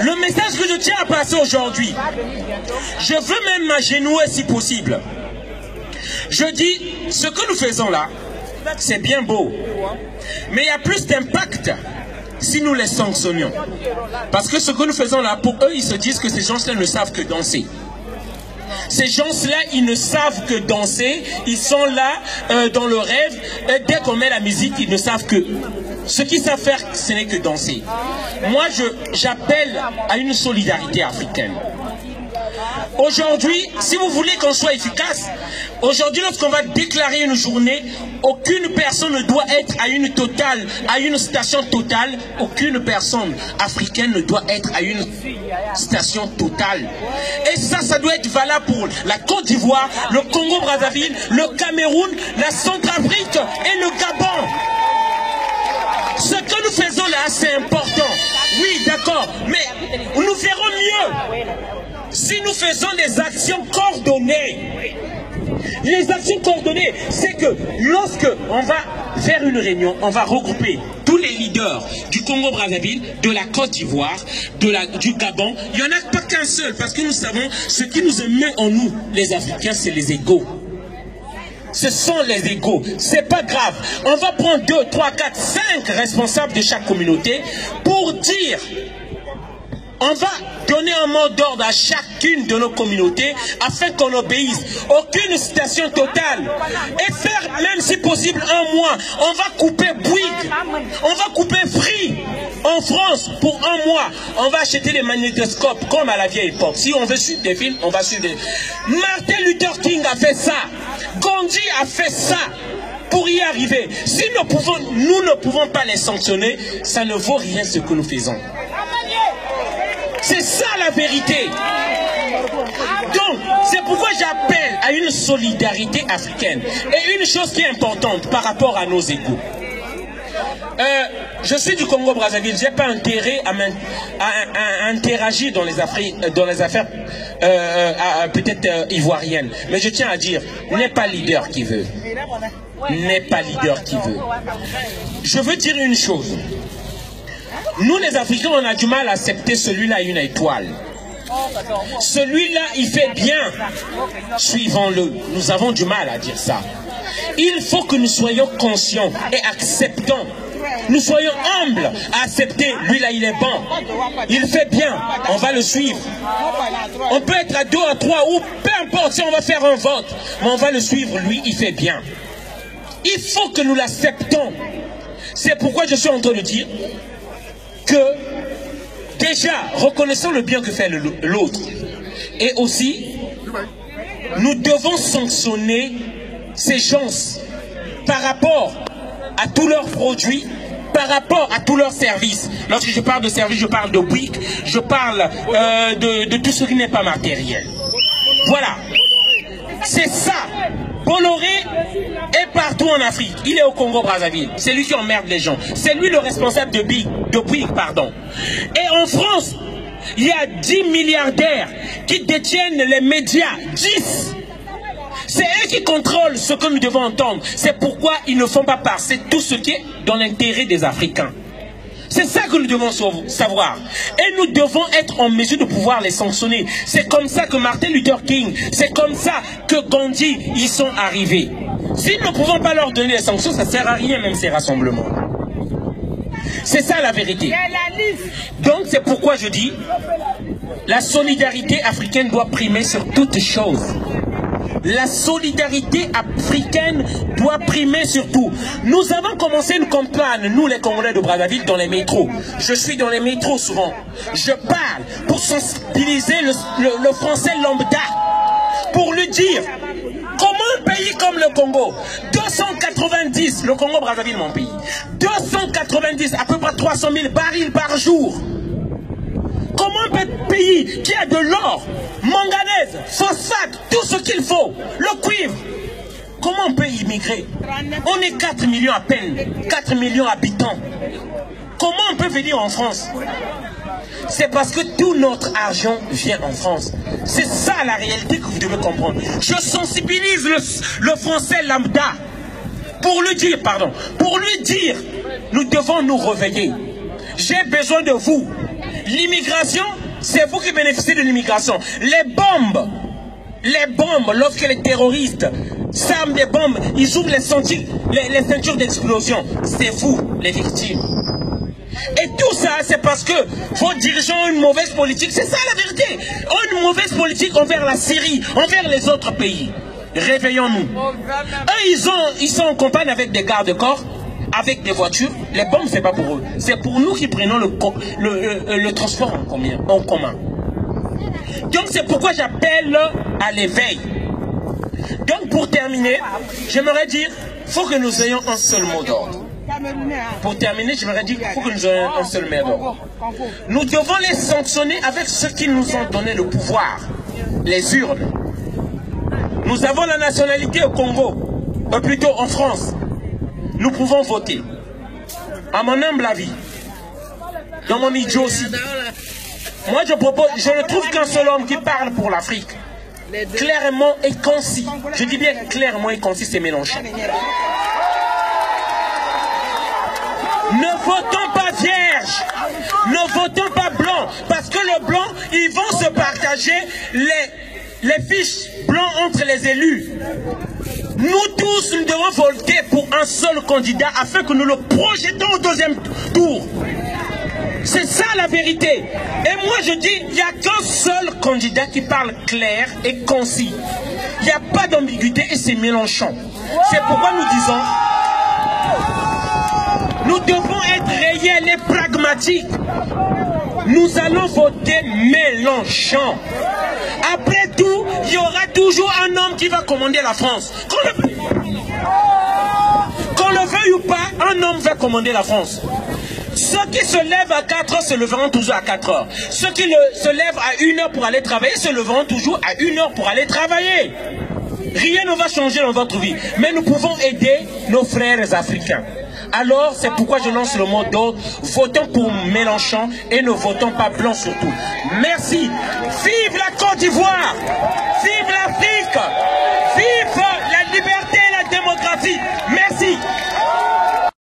Le message que je tiens à passer aujourd'hui, je veux même m'agenouiller si possible. Je dis, ce que nous faisons là, c'est bien beau, mais il y a plus d'impact si nous les sanctionnions. Parce que ce que nous faisons là, pour eux, ils se disent que ces gens-là ne savent que danser. Ces gens-là, ils ne savent que danser, ils sont là dans le rêve, et dès qu'on met la musique, ils ne savent que... Ce qu'ils savent faire, ce n'est que danser. Moi, j'appelle à une solidarité africaine. Aujourd'hui, si vous voulez qu'on soit efficace, aujourd'hui, lorsqu'on va déclarer une journée, aucune personne ne doit être à une station totale, aucune personne africaine ne doit être à une station totale. Et ça doit être valable pour la Côte d'Ivoire, le Congo-Brazzaville, le Cameroun, la Centrafrique et le Gabon. Ce que nous faisons là, c'est important. Oui, d'accord, mais nous verrons mieux si nous faisons des actions coordonnées. Les actions coordonnées, c'est que lorsque on va faire une réunion, on va regrouper tous les leaders du Congo-Brazzaville, de la Côte d'Ivoire, du Gabon. Il n'y en a pas qu'un seul, parce que nous savons, ce qui nous met en nous, les Africains, c'est les égaux. Ce sont les égaux. C'est pas grave. On va prendre 2, 3, 4, 5 responsables de chaque communauté pour dire, on va donner un mot d'ordre à chacune de nos communautés afin qu'on obéisse. Aucune station totale. Et faire, même si possible, un mois. On va couper Bouygues. On va couper Free. En France, pour un mois, on va acheter des magnétoscopes comme à la vieille époque. Si on veut suivre des films, on va suivre des... Martin Luther King a fait ça. Gandhi a fait ça pour y arriver. Si nous ne pouvons pas les sanctionner, ça ne vaut rien ce que nous faisons. C'est ça la vérité. Donc, c'est pourquoi j'appelle à une solidarité africaine. Et une chose qui est importante par rapport à nos égaux. Je suis du Congo-Brazzaville, je n'ai pas intérêt à interagir dans les affaires peut-être ivoiriennes. Mais je tiens à dire, n'est pas leader qui veut. N'est pas leader qui veut. Je veux dire une chose. Nous les Africains, on a du mal à accepter celui-là à une étoile. Celui-là, il fait bien. Suivons-le. Nous avons du mal à dire ça. Il faut que nous soyons conscients et acceptants. Nous soyons humbles à accepter. Lui là, il est bon. Il fait bien. On va le suivre. On peut être à 2, à 3 ou peu importe si on va faire un vote. Mais on va le suivre. Lui, il fait bien. Il faut que nous l'acceptons. C'est pourquoi je suis en train de dire que déjà, reconnaissons le bien que fait l'autre. Et aussi, nous devons sanctionner ces gens par rapport à tous leurs produits, par rapport à tous leurs services. Lorsque je parle de services, je parle de Bouygues, je parle de tout ce qui n'est pas matériel. Voilà. C'est ça. Bolloré est partout en Afrique. Il est au Congo-Brazzaville. C'est lui qui emmerde les gens. C'est lui le responsable de Bouygues, pardon. Et en France, il y a 10 milliardaires qui détiennent les médias. 10. C'est eux qui contrôlent ce que nous devons entendre. C'est pourquoi ils ne font pas passer tout ce qui est dans l'intérêt des Africains. C'est ça que nous devons savoir. Et nous devons être en mesure de pouvoir les sanctionner. C'est comme ça que Martin Luther King, c'est comme ça que Gandhi, ils sont arrivés. Si nous ne pouvons pas leur donner les sanctions, ça ne sert à rien même ces rassemblements. C'est ça la vérité. Donc c'est pourquoi je dis, la solidarité africaine doit primer sur toute chose. La solidarité africaine doit primer surtout. Nous avons commencé une campagne, nous les Congolais de Brazzaville, dans les métros. Je suis dans les métros souvent. Je parle pour sensibiliser le français lambda. Pour lui dire, comment un pays comme le Congo, 290, le Congo-Brazzaville mon pays, 290, à peu près 300 000 barils par jour. Comment un pays qui a de l'or, manganèse, phosphate, tout ce qu'il faut, le cuivre, comment on peut immigrer? On est 4 millions à peine, 4 millions d'habitants. Comment on peut venir en France? C'est parce que tout notre argent vient en France. C'est ça la réalité que vous devez comprendre. Je sensibilise le français lambda pour lui dire, nous devons nous réveiller. J'ai besoin de vous. L'immigration, c'est vous qui bénéficiez de l'immigration. Les bombes, lorsque les terroristes s'arment des bombes, ils ouvrent les ceintures d'explosion. C'est vous, les victimes. Et tout ça, c'est parce que vos dirigeants ont une mauvaise politique. C'est ça la vérité. Ont une mauvaise politique envers la Syrie, envers les autres pays. Réveillons-nous. Eux, ils sont en campagne avec des gardes-corps, avec des voitures. Les bombes, c'est pas pour eux. C'est pour nous qui prenons le transport en commun. Donc, c'est pourquoi j'appelle à l'éveil. Donc, pour terminer, j'aimerais dire, il faut que nous ayons un seul mot d'ordre. Pour terminer, j'aimerais dire qu'il faut que nous ayons un seul mot d'ordre. Nous devons les sanctionner avec ceux qui nous ont donné le pouvoir, les urnes. Nous avons la nationalité au Congo, plutôt en France. Nous pouvons voter. À mon humble avis, dans mon idiot aussi. Moi, je ne trouve qu'un seul homme qui parle pour l'Afrique. Clairement et concis. Je dis bien clairement et concis, c'est Mélenchon. Ne votons pas vierge, ne votons pas blanc, parce que le blanc, ils vont se partager les fiches blancs entre les élus. Nous tous, nous devons voter pour un seul candidat afin que nous le projetons au deuxième tour. C'est ça la vérité. Et moi je dis, il n'y a qu'un seul candidat qui parle clair et concis. Il n'y a pas d'ambiguïté et c'est Mélenchon. C'est pourquoi nous disons, nous devons être réels et pragmatiques. Nous allons voter Mélenchon. Après tout, il y aura toujours un homme qui va commander la France. Qu'on le veuille ou pas, un homme va commander la France. Ceux qui se lèvent à 4 heures se leveront toujours à 4 heures. Ceux qui se lèvent à 1 heure pour aller travailler se leveront toujours à 1 heure pour aller travailler. Rien ne va changer dans votre vie. Mais nous pouvons aider nos frères africains. Alors, c'est pourquoi je lance le mot d'ordre. Votons pour Mélenchon et ne votons pas blanc surtout. Merci. Vive la Côte d'Ivoire!